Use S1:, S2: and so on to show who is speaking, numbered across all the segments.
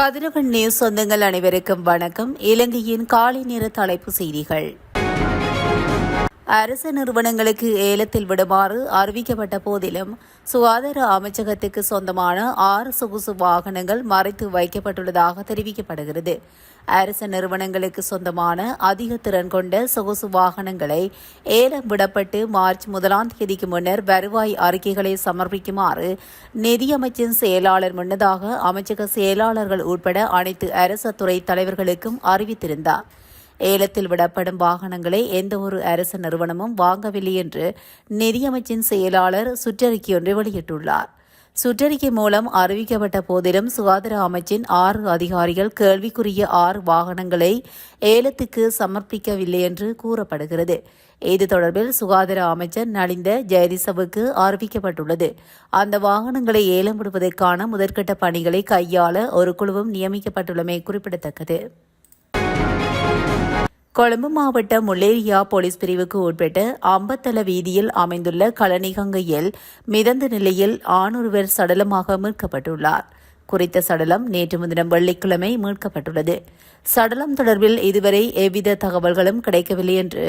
S1: கதிரவன் news சொந்தங்கள் அனைவருக்கும் வணக்கம். இலங்கையின் காலை நேர தலைப்பு செய்திகள். அரசு நிறுவனங்களுக்கு ஏலத்தில் விடுமாறு அறிவிக்கப்பட்ட போதிலும் சுகாதார அமைச்சகத்துக்கு சொந்தமான 6 சொகுசு வாகனங்கள் மறைத்து வைக்கப்பட்டுள்ளதாக தெரிவிக்கப்படுகிறது. அரசு நிறுவனங்களுக்கு சொந்தமான அதிக திறன் கொண்ட சொகுசு வாகனங்களை ஏலம் விடப்பட்டு மார்ச் 1ஆம் தேதிக்கு முன்னர் வருவாய் அறிக்கைகளை சமர்ப்பிக்குமாறு நிதியமைச்சின் செயலாளர் முன்னதாக அமைச்சக செயலாளர்கள் உட்பட அனைத்து அரசு துறை தலைவர்களுக்கும் அறிவித்திருந்தார். ஏலத்தில் விடப்படும் வாகனங்களை எந்தவொரு அரசு நிறுவனமும் வாங்கவில்லை என்று நிதியமைச்சின் செயலாளர் சுற்றறிக்கையொன்றை வெளியிட்டுள்ளார். சுற்றறிக்கை மூலம் அறிவிக்கப்பட்ட போதிலும் சுகாதார அமைச்சின் 6 அதிகாரிகள் கேள்விக்குரிய 6 வாகனங்களை ஏலத்துக்கு சமர்ப்பிக்கவில்லை என்று கூறப்படுகிறது. இது தொடர்பில் சுகாதார அமைச்சர் நலிந்த ஜெயதிசவுக்கு அறிவிக்கப்பட்டுள்ளது. அந்த வாகனங்களை ஏலம் விடுவதற்கான முதற்கட்ட பணிகளை கையாள ஒரு குழுவும் நியமிக்கப்பட்டுள்ளமை குறிப்பிடத்தக்கது. கொழும்பு மாவட்ட முல்லேரியா போலீஸ் பிரிவுக்கு உட்பட்ட அம்பத்தல வீதியில் அமைந்துள்ள கழனிகங்கையில் மிதந்த நிலையில் ஆணொருவர் சடலமாக மீட்கப்பட்டுள்ளார். குறித்த சடலம் நேற்று முன்தினம் வெள்ளிக்கிழமை மீட்கப்பட்டுள்ளது. சடலம் தொடர்பில் இதுவரை எவ்வித தகவல்களும் கிடைக்கவில்லை என்று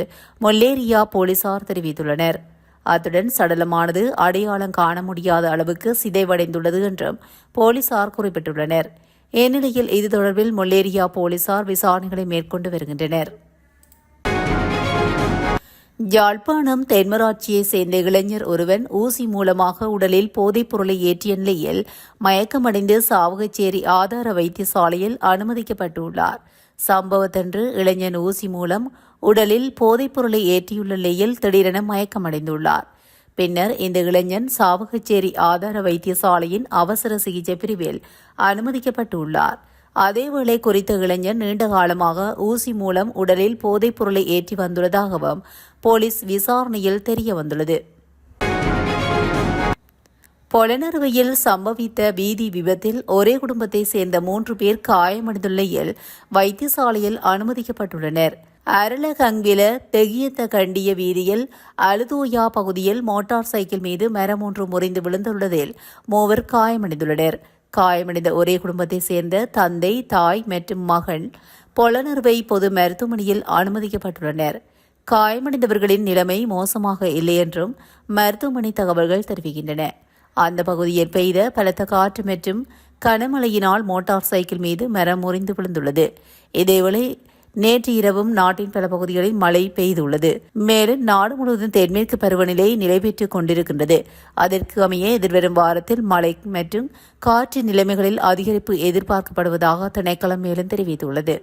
S1: முல்லேரியா போலீசார் தெரிவித்துள்ளனர். அத்துடன் சடலமானது அடையாளம் காண முடியாத அளவுக்கு சிதைவடைந்துள்ளது என்றும் போலீசார் குறிப்பிட்டுள்ளனர். இந்நிலையில் இது தொடர்பில் முல்லேரியா போலீசார் விசாரணைகளை மேற்கொண்டு வருகின்றனர். யாழ்ப்பாணம் தென்மராட்சியைச் சேர்ந்த இளைஞர் ஒருவன் ஊசி மூலமாக உடலில் போதைப் பொருளை ஏற்றிய நிலையில் மயக்கமடைந்து சாவகச்சேரி ஆதார வைத்தியசாலையில் அனுமதிக்கப்பட்டுள்ளார். சம்பவத்தன்று இளைஞன் ஊசி மூலம் உடலில் போதைப் பொருளை ஏற்றியுள்ள நிலையில் திடீரென மயக்கமடைந்துள்ளார். பின்னர் இந்த இளைஞன் சாவகச்சேரி ஆதார வைத்தியசாலையின் அவசர சிகிச்சை பிரிவில் அனுமதிக்கப்பட்டுள்ளார். அதேவேளை குறித்த இளைஞர் நீண்ட காலமாக ஊசி மூலம் உடலில் போதைப் பொருளை ஏற்றி வந்துள்ளதாகவும் போலீஸ் விசாரணையில் தெரியவந்துள்ளது. பொலனறுவையில் சம்பவித்த வீதி விபத்தில் ஒரே குடும்பத்தைச் சேர்ந்த 3 பேர் காயமடைந்துள்ள நிலையில் வைத்தியசாலையில் அனுமதிக்கப்பட்டுள்ளனர். அரளகங்கில தெகியத்த கண்டிய வீதியில் அலுதோயா பகுதியில் மோட்டார் சைக்கிள் மீது மரம் ஒன்று முறிந்து விழுந்துள்ளதில் 3 காயமடைந்துள்ளனர். காயமடைந்த ஒரே குடும்பத்தைச் சேர்ந்த தந்தை, தாய் மற்றும் மகன் பொலனறுவை பொது மருத்துவமனையில் அனுமதிக்கப்பட்டுள்ளனர். காயமடைந்தவர்களின் நிலைமை மோசமாக இல்லை என்றும் மருத்துவமனை தகவல்கள் தெரிவிக்கின்றன. அந்த பகுதியில் பெய்த பலத்த காற்று மற்றும் கனமழையினால் மோட்டார் சைக்கிள் மீது மரம் முறிந்து விழுந்துள்ளது. இதேவேளை நேற்று இரவும் நாட்டின் பல பகுதிகளில் மழை பெய்துள்ளது. மேலும் நாடு முழுவதும் தென்மேற்கு பருவநிலை நிலை பெற்றுக் கொண்டிருக்கின்றது. அதற்கு அமைய எதிர்வரும் வாரத்தில் மழை மற்றும் காற்று நிலைமைகளில் அதிகரிப்பு எதிர்பார்க்கப்படுவதாக திணைக்களம் மேலும் தெரிவித்துள்ளது.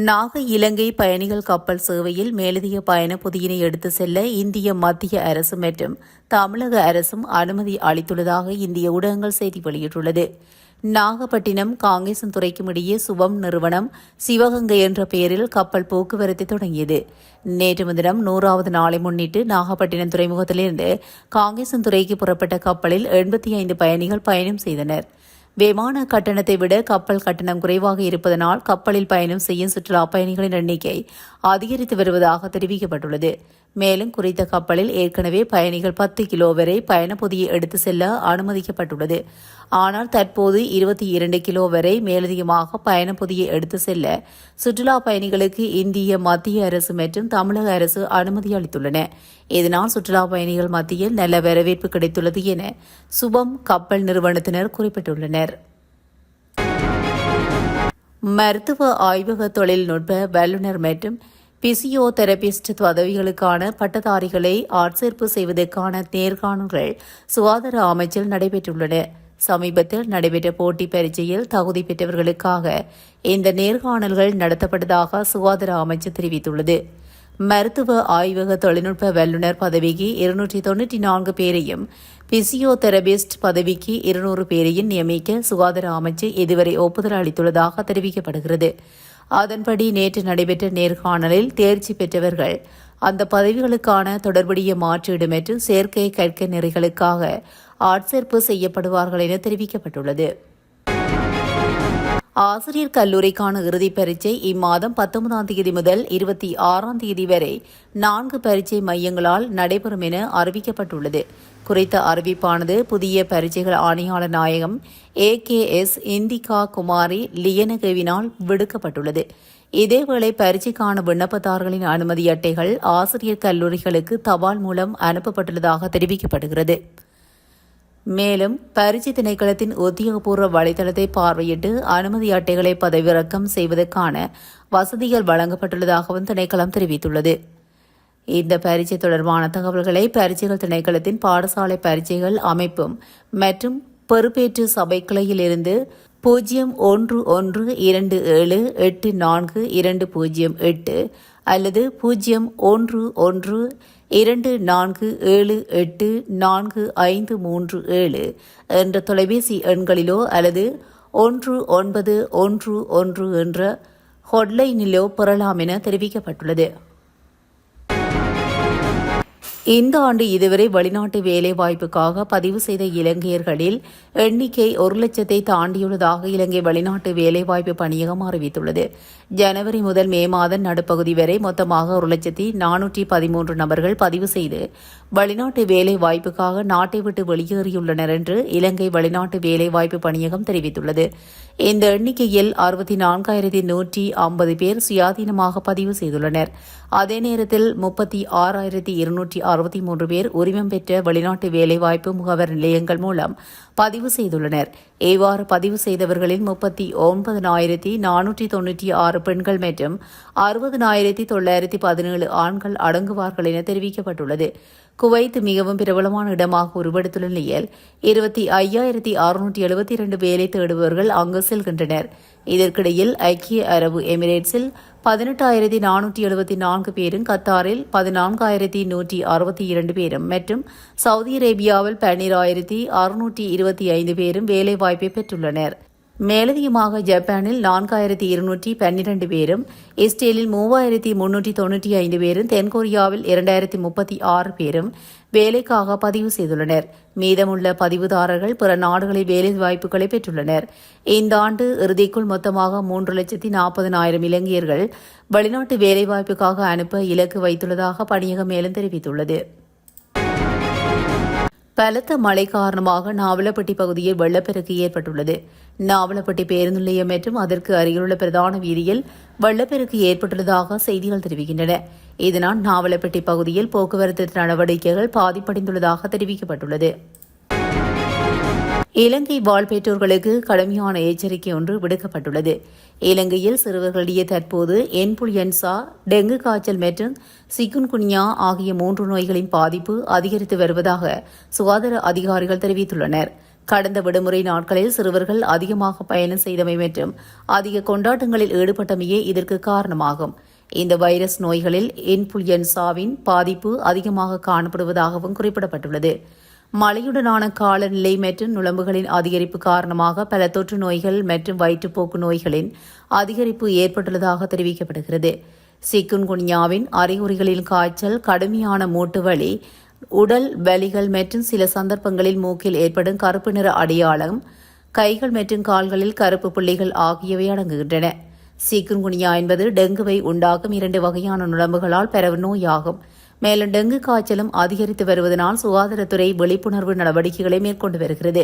S1: நாகை இலங்கை பயணிகள் கப்பல் சேவையில் மேலதிக பயண பொதியினை எடுத்து செல்ல இந்திய மத்திய அரசு மற்றும் தமிழக அரசும் அனுமதி அளித்துள்ளதாக இந்திய ஊடகங்கள் செய்தி வெளியிட்டுள்ளது. நாகப்பட்டினம் காங்கேசன் துறைக்கும் இடையே சுபம் நிறுவனம் சிவகங்கை என்ற பெயரில் கப்பல் போக்குவரத்தை தொடங்கியது. நேற்று முன்தினம் 100வது நாளை முன்னிட்டு நாகப்பட்டினம் துறைமுகத்திலிருந்து காங்கேசன் துறைக்கு புறப்பட்ட கப்பலில் 85 பயணிகள் பயணம் செய்தனர். விமான கட்டணத்தை விட கப்பல் கட்டணம் குறைவாக இருப்பதனால் கப்பலில் பயணம் செய்யும் சுற்றுலா பயணிகளின் எண்ணிக்கை அதிகரித்து வருவதாக தெரிவிக்கப்பட்டுள்ளது. மேலும் குறித்த கப்பலில் ஏற்கனவே பயணிகள் 10 கிலோ வரை பயண பொதியை எடுத்து செல்ல அனுமதிக்கப்பட்டுள்ளது. ஆனால் தற்போது 22 கிலோ வரை மேலதிகமாக பயண பொதியை எடுத்து செல்ல சுற்றுலா பயணிகளுக்கு இந்திய மத்திய அரசு மற்றும் தமிழக அரசு அனுமதி அளித்துள்ளன. இதனால் சுற்றுலா பயணிகள் மத்தியில் நல்ல வரவேற்பு கிடைத்துள்ளது என சுபம் கப்பல் நிறுவனத்தினர் குறிப்பிட்டுள்ளனர். மருத்துவ ஆய்வக தொழில்நுட்ப வல்லுநர் மற்றும் பிசியோதெரபிஸ்ட் பதவிகளுக்கான பட்டதாரிகளை ஆட்சேர்ப்பு செய்வதற்கான நேர்காணல்கள் சுகாதார அமைச்சில் நடைபெற்றுள்ளன. சமீபத்தில் நடைபெற்ற போட்டி பரீட்சையில் தகுதி பெற்றவர்களுக்காக இந்த நேர்காணல்கள் நடத்தப்பட்டதாக சுகாதார அமைச்சு தெரிவித்துள்ளது. மருத்துவ ஆய்வக தொழில்நுட்ப வல்லுநர் பதவிக்கு 294 பேரையும் பிசியோதெரபிஸ்ட் பதவிக்கு 200 பேரையும் நியமிக்க சுகாதார அமைச்சு இதுவரை ஒப்புதல் அளித்துள்ளதாக தெரிவிக்கப்படுகிறது. அதன்படி நேற்று நடைபெற்ற நேர்காணலில் தேர்ச்சி பெற்றவர்கள் அந்த பதவிகளுக்கான தொடர்புடைய மாற்றீடு மற்றும் சேர்க்கை கற்க நெறிகளுக்காக ஆட்சேர்ப்பு செய்யப்படுவார்கள் என தெரிவிக்கப்பட்டுள்ளது. ஆசிரியர் கல்லூரிக்கான இறுதிப் பரீட்சை இம்மாதம் 19ஆம் தேதி முதல் 26ஆம் தேதி வரை 4 பரீட்சை மையங்களால் நடைபெறும் என அறிவிக்கப்பட்டுள்ளது. குறித்த அறிவிப்பானது புதிய பரீட்சைகள் ஆணையாளர் நாயகம் AKS இந்திகா குமாரி லியனகவினால் விடுக்கப்பட்டுள்ளது. இதேவேளை பரீட்சைக்கான விண்ணப்பதாரர்களின் அனுமதி அட்டைகள் ஆசிரியர் கல்லூரிகளுக்கு தபால் மூலம் அனுப்பப்பட்டுள்ளதாக தெரிவிக்கப்படுகிறது. மேலும் பரீட்சை திணைக்களத்தின் உத்தியோகபூர்வ வலைதளத்தை பார்வையிட்டு அனுமதி அட்டைகளை பதிவிறக்கம் செய்வதற்கான வசதிகள் வழங்கப்பட்டுள்ளதாகவும் திணைக்களம் தெரிவித்துள்ளது. இந்த பரீட்சை தொடர்பான தகவல்களை பரீட்சைகள் திணைக்களத்தின் பாடசாலை பரீட்சைகள் அமைப்பும் மற்றும் பொறுப்பேற்று சபை கிளையிலிருந்து 0112784208 அல்லது 011247845337 என்ற தொலைபேசி எண்களிலோ அல்லது 1911 என்ற ஹொட்லைனிலோ பெறலாம் என தெரிவிக்கப்பட்டுள்ளது. இந்த ஆண்டு இதுவரை வெளிநாட்டு வேலைவாய்ப்புக்காக பதிவு செய்த இலங்கையர்களில் எண்ணிக்கை 1,00,000 தாண்டியுள்ளதாக இலங்கை வெளிநாட்டு வேலைவாய்ப்பு பணியகம் அறிவித்துள்ளது. ஜனவரி முதல் மே மாத நடுப்பகுதி வரை மொத்தமாக 1,413 நபர்கள் பதிவு செய்து வெளிநாட்டு வேலைவாய்ப்புக்காக நாட்டை விட்டு வெளியேறியுள்ளனர் என்று இலங்கை வெளிநாட்டு வேலைவாய்ப்பு பணியகம் தெரிவித்துள்ளது. இந்த எண்ணிக்கையில் 64,150 பேர் சுயாதீனமாக பதிவு செய்துள்ளனர். அதே நேரத்தில் 36,263 பேர் உரிமம் பெற்ற வெளிநாட்டு வேலைவாய்ப்பு முகவர் நிலையங்கள் மூலம் பதிவு செய்துள்ளனர். இவ்வாறு பதிவு செய்தவர்களில் 39,496 பெண்கள் மற்றும் 60,917 ஆண்கள் அடங்குவார்கள் என தெரிவிக்கப்பட்டுள்ளது. குவைத் மிகவும் பிரபலமான இடமாக உருவெடுத்துள்ள நிலையில் 25,672 வேலை தேடுபவர்கள் அங்கு செல்கின்றனர். இதற்கிடையில் ஐக்கிய அரபு எமிரேட்ஸில் 18,474 பேரும், கத்தாரில் 14,162 பேரும் மற்றும் சவுதி அரேபியாவில் 12,625 பேரும் வேலைவாய்ப்பை பெற்றுள்ளனர். மேலதிகமாக ஜப்பானில் 4,212 பேரும், இஸ்ரேலில் 3,395 பேரும், தென்கொரியாவில் 2,036 பேரும் வேலைக்காக பதிவு செய்துள்ளனர். மீதமுள்ள பதிவுதாரர்கள் பிற நாடுகளில் வேலை வாய்ப்புகளை பெற்றுள்ளனர். இந்த ஆண்டு இறுதிக்குள் மொத்தமாக 3,40,000 இலங்கையர்கள் வெளிநாட்டு வேலைவாய்ப்புக்காக அனுப்ப இலக்கு வைத்துள்ளதாக பணியகம் மேலும் தெரிவித்துள்ளது. பலத்த மழை காரணமாக நாவலப்பட்டி பகுதியில் வெள்ளப்பெருக்கு ஏற்பட்டுள்ளது. நாவலப்பட்டி பேருந்து நிலையம் மற்றும் அதற்கு அருகிலுள்ள பிரதான வீதியில் வெள்ளப்பெருக்கு ஏற்பட்டுள்ளதாக செய்திகள் தெரிவிக்கின்றன. இதனால் நாவலப்பட்டி பகுதியில் போக்குவரத்து நடவடிக்கைகள் பாதிப்படைந்துள்ளதாக தெரிவிக்கப்பட்டுள்ளது. இலங்கை வாழ் பெற்றோர்களுக்கு கடுமையான எச்சரிக்கை ஒன்று விடுக்கப்பட்டுள்ளது. இலங்கையில் சிறுவர்களிடையே தற்போது இன்ஃபுளுயன்சா, டெங்கு காய்ச்சல் மற்றும் சிக்குன்குன்யா ஆகிய 3 நோய்களின் பாதிப்பு அதிகரித்து வருவதாக சுகாதார அதிகாரிகள் தெரிவித்துள்ளனர். கடந்த விடுமுறை நாட்களில் சிறுவர்கள் அதிகமாக பயணம் செய்தமை மற்றும் அதிக கொண்டாட்டங்களில் ஈடுபட்டமையே இதற்கு காரணமாகும். இந்த வைரஸ் நோய்களில் இன்ஃபுளுயன்சாவின் பாதிப்பு அதிகமாக காணப்படுவதாகவும் குறிப்பிடப்பட்டுள்ளது. மழையுடனான காலநிலை மற்றும் நுளம்புகளின் அதிகரிப்பு காரணமாக பல தொற்று நோய்கள் மற்றும் வயிற்றுப்போக்கு நோய்களின் அதிகரிப்பு ஏற்பட்டுள்ளதாக தெரிவிக்கப்படுகிறது. சிக்குன்குன்யாவின் அறிகுறிகளில் காய்ச்சல், கடுமையான மூட்டு வலி, உடல் வலிகள் மற்றும் சில சந்தர்ப்பங்களில் மூக்கில் ஏற்படும் கருப்பு நிற அடையாளம், கைகள் மற்றும் கால்களில் கருப்பு புள்ளிகள் ஆகியவை அடங்குகின்றன. சிக்குன்குன்யா என்பது டெங்குவை உண்டாக்கும் 2 வகையான நுளம்புகளால் பரவும் நோயாகும். மேலும் டெங்கு காய்ச்சலும் அதிகரித்து வருவதனால் சுகாதாரத்துறை விழிப்புணர்வு நடவடிக்கைகளை மேற்கொண்டு வருகிறது.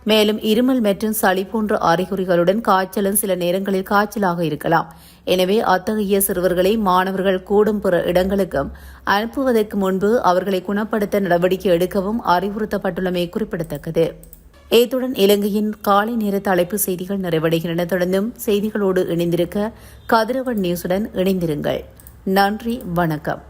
S1: மேலும் இருமல் மற்றும் சளி போன்ற அறிகுறிகளுடன் காய்ச்சலும் சில நேரங்களில் காய்ச்சலாக இருக்கலாம். எனவே அத்தகைய சிறுவர்களை மாணவர்கள் கூடும் பிற இடங்களுக்கும் அனுப்புவதற்கு முன்பு அவர்களை குணப்படுத்த நடவடிக்கை எடுக்கவும் அறிவுறுத்தப்பட்டுள்ளமை குறிப்பிடத்தக்கது. இத்துடன் இலங்கையின் காலை நேர தலைப்பு செய்திகள் நிறைவடைகின்றன. தொடர்ந்தும் செய்திகளோடு இணைந்திருக்க கதிரவன் நியூஸுடன் இணைந்திருங்கள். நன்றி, வணக்கம்.